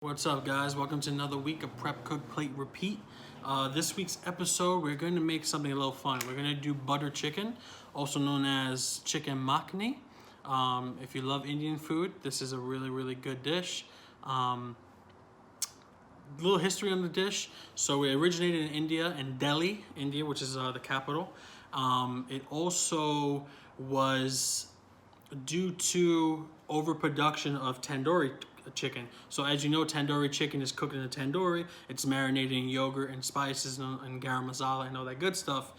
What's up, guys? Welcome to another week of Prep, Cook, Plate, Repeat. This week's episode, we're going to make something a little fun. We're going to do butter chicken, also known as Chicken Makhani. If you love Indian food, this is a really good dish. Little history on the dish. So it originated in India, in Delhi, India, which is the capital. It also was due to overproduction of tandoori chicken. So as you know, tandoori chicken is cooked in a tandoori. It's marinated in yogurt and spices and garam masala and all that good stuff.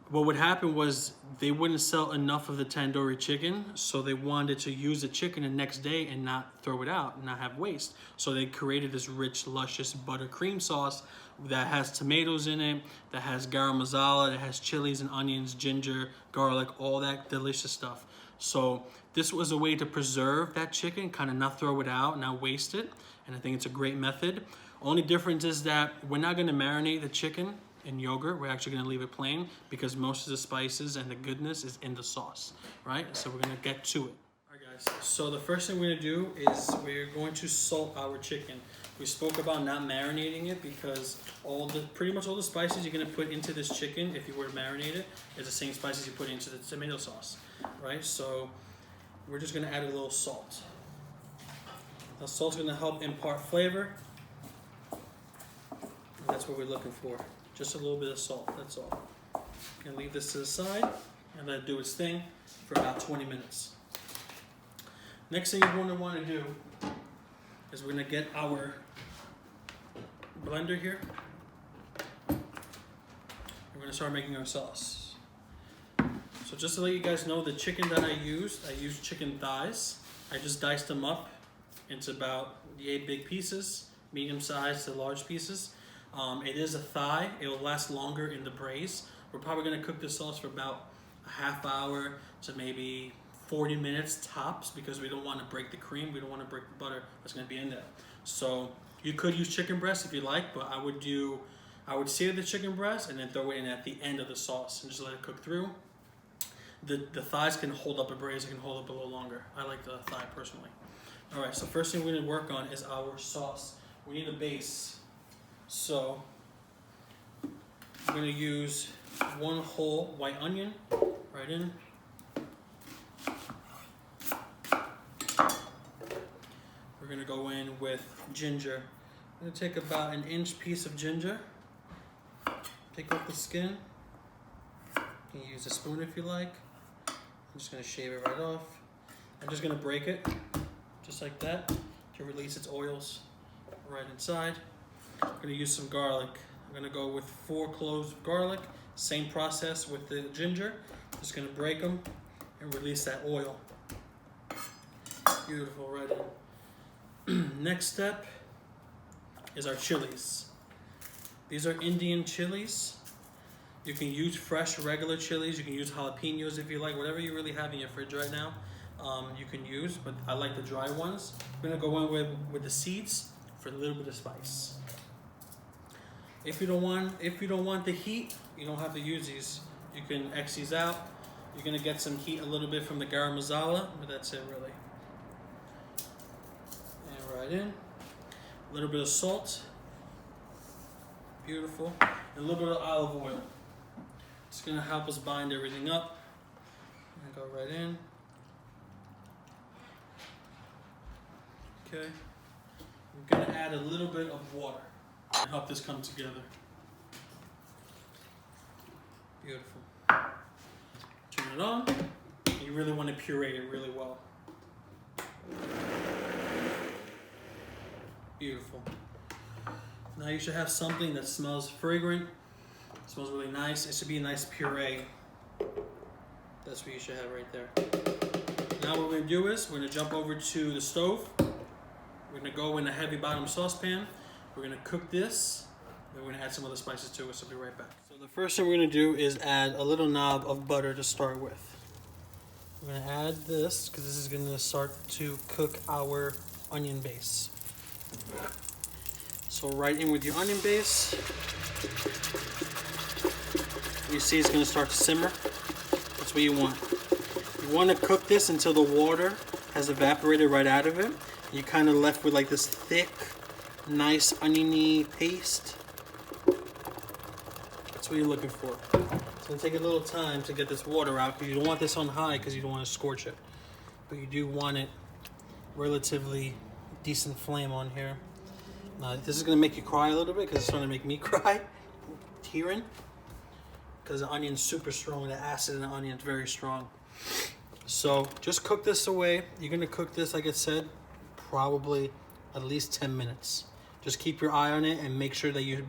What would happen was they wouldn't sell enough of the tandoori chicken, so they wanted to use the chicken the next day and not throw it out and not have waste. So they created this rich, luscious butter cream sauce that has tomatoes in it, that has garam masala, that has chilies and onions, ginger, garlic, all that delicious stuff. So this was a way to preserve that chicken, kind of not throw it out, not waste it. And I think it's a great method. Only difference is that we're not going to marinate the chicken in yogurt. We're actually going to leave it plain because most of the spices and the goodness is in the sauce, right? So we're going to get to it. All right, guys. So the first thing we're going to do is we're going to salt our chicken. We spoke about not marinating it because pretty much all the spices you're going to put into this chicken, if you were to marinate it, is the same spices you put into the tomato sauce, right? So we're just going to add a little salt. The salt's going to help impart flavor. And that's what we're looking for. Just a little bit of salt, that's all. And leave this to the side and let it do its thing for about 20 minutes. Next thing you're going to want to do is we're going to get our blender here. We're going to start making our sauce. So just to let you guys know, the chicken that I used chicken thighs. I just diced them up into about the 8 big pieces, medium size to large pieces. It is a thigh. It will last longer in the braise. We're probably going to cook this sauce for about a half hour to maybe 40 minutes tops because we don't want to break the cream. We don't want to break the butter that's going to be in there. So you could use chicken breast if you like, but I would sear the chicken breast and then throw it in at the end of the sauce and just let it cook through. The thighs can hold up a braise. It can hold up a little longer. I like the thigh personally. All right, so first thing we're going to work on is our sauce. We need a base. So I'm going to use 1 whole white onion right in. We're going to go in with ginger. I'm going to take about an inch piece of ginger. Take off the skin. You can use a spoon if you like. I'm just going to shave it right off. I'm just going to break it just like that to release its oils right inside. I'm going to use some garlic. I'm going to go with 4 cloves of garlic. Same process with the ginger. Just going to break them and release that oil. Beautiful, right in. Next step is our chilies. These are Indian chilies. You can use fresh, regular chilies. You can use jalapenos if you like. Whatever you really have in your fridge right now, you can use. But I like the dry ones. I'm going to go in with the seeds for a little bit of spice. If you don't want the heat, you don't have to use these. You can X these out. You're gonna get some heat a little bit from the garam masala, but that's it really. And right in. A little bit of salt. Beautiful. And a little bit of olive oil. It's gonna help us bind everything up. And go right in. Okay. I'm gonna add a little bit of water to help this come together. Beautiful. Turn it on. You really want to puree it really well. Beautiful. Now you should have something that smells fragrant. It smells really nice. It should be a nice puree. That's what you should have right there. Now what we're going to do is we're going to jump over to the stove. We're going to go in a heavy bottom saucepan. We're going to cook this, then we're going to add some other spices to it, so I'll be right back. So the first thing we're going to do is add a little knob of butter to start with. We're going to add this, because this is going to start to cook our onion base. So right in with your onion base. You see it's going to start to simmer. That's what you want. You want to cook this until the water has evaporated right out of it. You're kind of left with like this thick, nice oniony paste. That's what you're looking for. It's gonna take a little time to get this water out because you don't want this on high because you don't want to scorch it. But you do want it relatively decent flame on here. This is gonna make you cry a little bit because it's starting to make me cry, tearing. Because the onion's super strong, the acid in the onion is very strong. So just cook this away. You're gonna cook this, like I said, probably at least 10 minutes. Just keep your eye on it and make sure that you're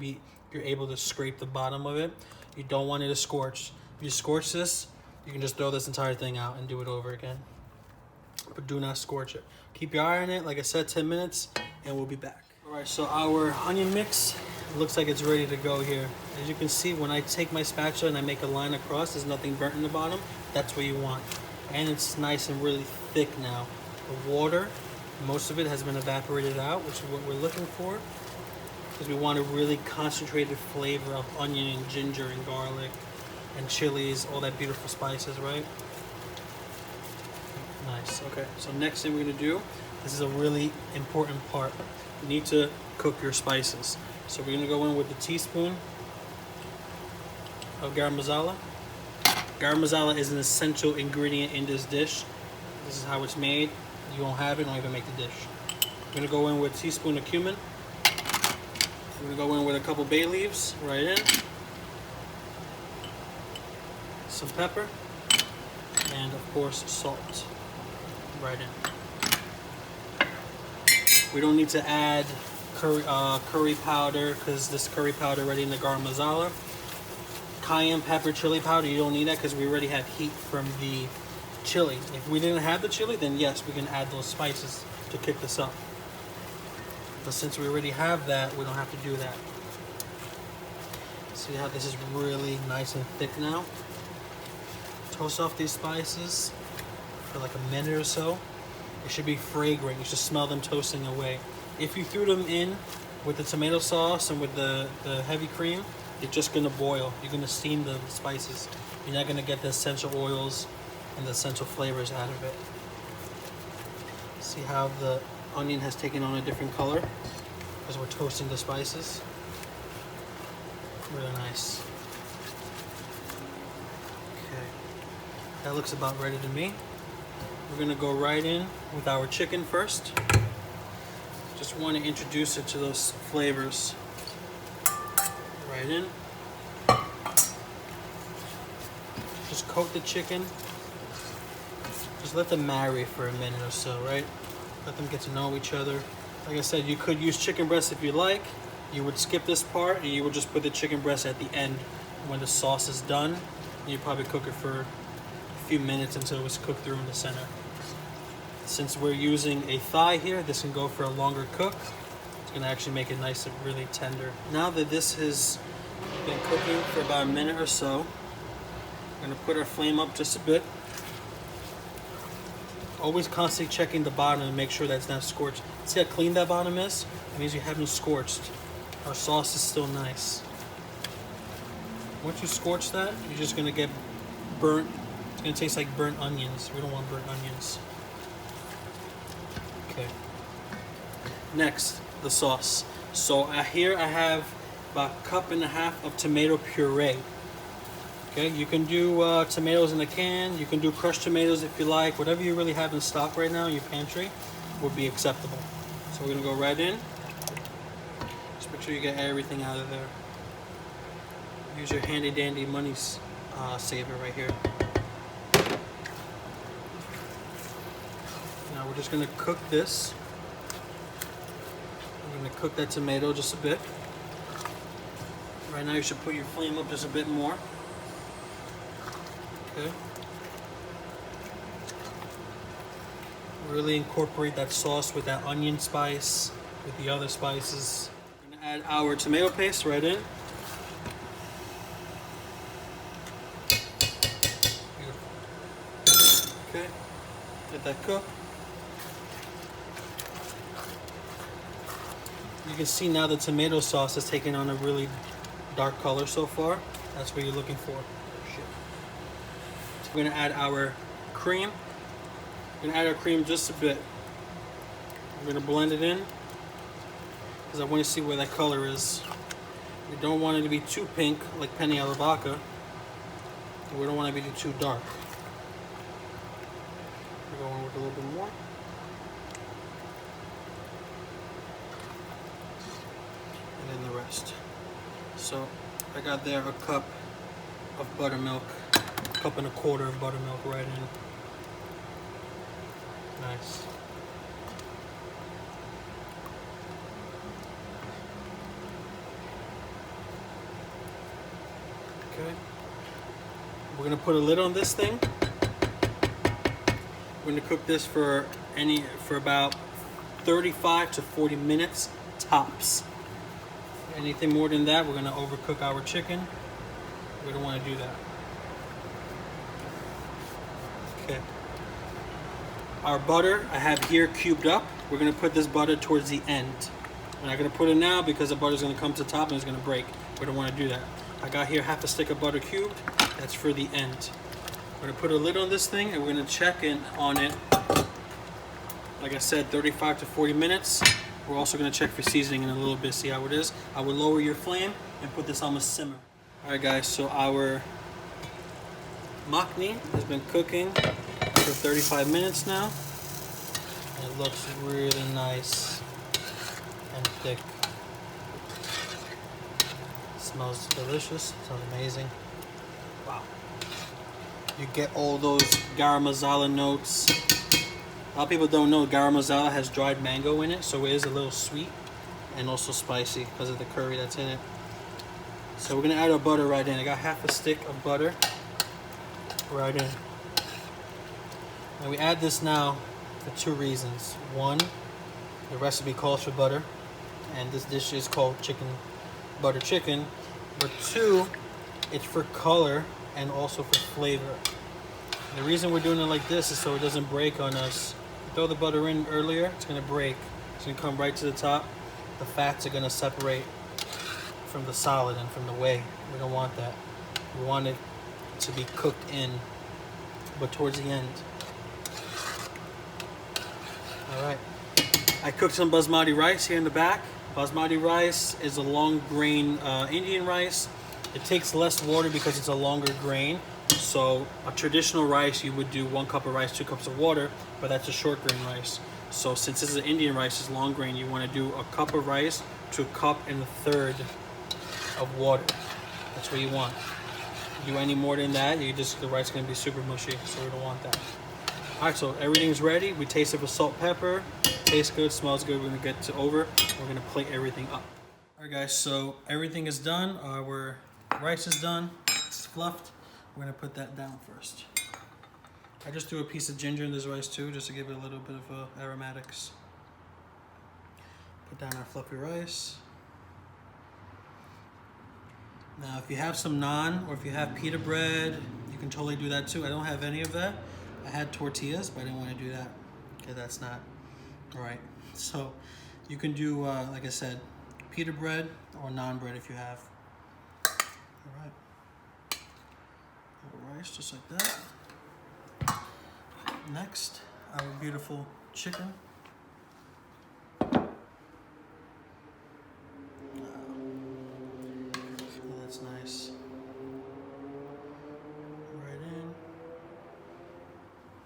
able to scrape the bottom of it. You don't want it to scorch. If you scorch this, you can just throw this entire thing out and do it over again. But do not scorch it. Keep your eye on it, like I said, 10 minutes, and we'll be back. All right, so our onion mix looks like it's ready to go here. As you can see, when I take my spatula and I make a line across, there's nothing burnt in the bottom. That's what you want. And it's nice and really thick now. The water, most of it has been evaporated out, which is what we're looking for, because we want a really concentrated flavor of onion and ginger and garlic and chilies, all that beautiful spices, right? Nice. Okay, so next thing we're gonna do, this is a really important part. You need to cook your spices. So we're gonna go in with a teaspoon of garam masala. Garam masala is an essential ingredient in this dish. This is how it's made. You won't have it, don't even make the dish. We're gonna go in with a teaspoon of cumin. We're gonna go in with a couple bay leaves, right in. Some pepper, and of course salt, right in. We don't need to add curry powder because this curry powder already in the garam masala. Cayenne pepper, chili powder, you don't need that because we already have heat from the chili. If we didn't have the chili, then yes, we can add those spices to kick this up. But since we already have that, we don't have to do that. See how this is really nice and thick now? Toast off these spices for like a minute or so. It should be fragrant. You should smell them toasting away. If you threw them in with the tomato sauce and with the heavy cream, it's just gonna boil. You're gonna steam the spices. You're not gonna get the essential oils and the essential flavors out of it. See how the onion has taken on a different color because we're toasting the spices. Really nice. Okay, that looks about ready to me. We're gonna go right in with our chicken first. Just want to introduce it to those flavors. Right in. Just coat the chicken. Just let them marinate for a minute or so, right? Let them get to know each other. Like I said, you could use chicken breast if you like. You would skip this part and you would just put the chicken breast at the end when the sauce is done. And you probably cook it for a few minutes until it's cooked through in the center. Since we're using a thigh here, this can go for a longer cook. It's gonna actually make it nice and really tender. Now that this has been cooking for about a minute or so, we're gonna put our flame up just a bit. Always constantly checking the bottom and make sure that it's not scorched. See how clean that bottom is? It means you haven't scorched. Our sauce is still nice. Once you scorch that, you're just gonna get burnt. It's gonna taste like burnt onions. We don't want burnt onions. Okay. Next, the sauce. So here I have about 1.5 cups of tomato puree. Okay, you can do tomatoes in a can. You can do crushed tomatoes if you like. Whatever you really have in stock right now in your pantry would be acceptable. So we're gonna go right in. Just make sure you get everything out of there. Use your handy dandy money saver right here. Now we're just gonna cook this. We're gonna cook that tomato just a bit. Right now you should put your flame up just a bit more. Okay. Really incorporate that sauce with that onion spice, with the other spices. We're gonna add our tomato paste right in. Beautiful. Okay, let that cook. You can see now the tomato sauce has taken on a really dark color so far. That's what you're looking for. So we're gonna add our cream. We're gonna add our cream just a bit. I'm gonna blend it in because I want to see where that color is. We don't want it to be too pink like penne alla vodka. We don't want it to be too dark. We're going with a little bit more. And then the rest. So I got there a cup of buttermilk, a cup and a quarter of buttermilk right in. Nice. Okay. We're gonna put a lid on this thing. We're gonna cook this for about 35 to 40 minutes tops. Anything more than that, we're gonna overcook our chicken. We don't want to do that. Okay. Our butter I have here cubed up. We're gonna put this butter towards the end. We're not gonna put it now because the butter's gonna come to the top and it's gonna break. We don't want to do that. I got here half a stick of butter cubed. That's for the end. We're gonna put a lid on this thing and we're gonna check in on it. Like I said, 35 to 40 minutes. We're also gonna check for seasoning in a little bit, see how it is. I would lower your flame and put this on the simmer. All right, guys. So our makhani has been cooking for 35 minutes now. And it looks really nice and thick. Smells delicious. Sounds amazing. Wow. You get all those garam masala notes. A lot of people don't know garam masala has dried mango in it, so it is a little sweet and also spicy because of the curry that's in it. So we're gonna add our butter right in. I got half a stick of butter right in. And we add this now for two reasons. One, the recipe calls for butter, and this dish is called butter chicken. But two, it's for color and also for flavor. The reason we're doing it like this is so it doesn't break on us. You throw the butter in earlier, it's gonna break. It's gonna come right to the top. The fats are gonna separate from the solid and from the whey. We don't want that. We want it to be cooked in, but towards the end. All right. I cooked some basmati rice here in the back. Basmati rice is a long grain Indian rice. It takes less water because it's a longer grain. So a traditional rice, you would do 1 cup of rice, 2 cups of water, but that's a short grain rice. So since this is an Indian rice, it's long grain, you want to do a cup of rice to 1 1/3 cup of water. That's what you want. Do any more than that, the rice is going to be super mushy, so we don't want that. All right, so everything's ready. We taste it with salt, pepper. Tastes good, smells good. We're gonna get to over. We're gonna plate everything up. All right, guys, so everything is done. Our rice is done. It's fluffed. We're gonna put that down first. I just threw a piece of ginger in this rice too, just to give it a little bit of aromatics. Put down our fluffy rice. Now, if you have some naan or if you have pita bread, you can totally do that too. I don't have any of that. I had tortillas, but I didn't want to do that because that's not right. So you can do, like I said, pita bread or naan bread if you have. All right. Rice just like that. Next, our beautiful chicken. That's nice. Right in.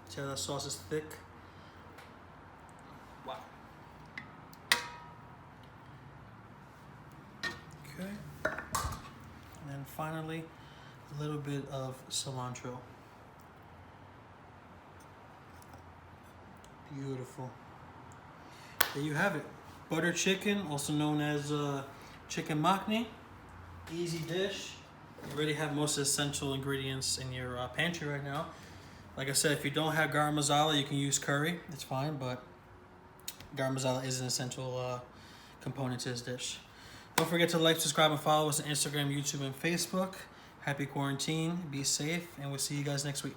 See how that sauce is thick? Wow. Okay. And then finally, a little bit of cilantro. Beautiful. There you have it. Butter chicken, also known as chicken makhani. Easy dish. You already have most of the essential ingredients in your pantry right now. Like I said, if you don't have garam masala, you can use curry. It's fine, but garam masala is an essential component to this dish. Don't forget to like, subscribe, and follow us on Instagram, YouTube, and Facebook. Happy quarantine. Be safe, and we'll see you guys next week.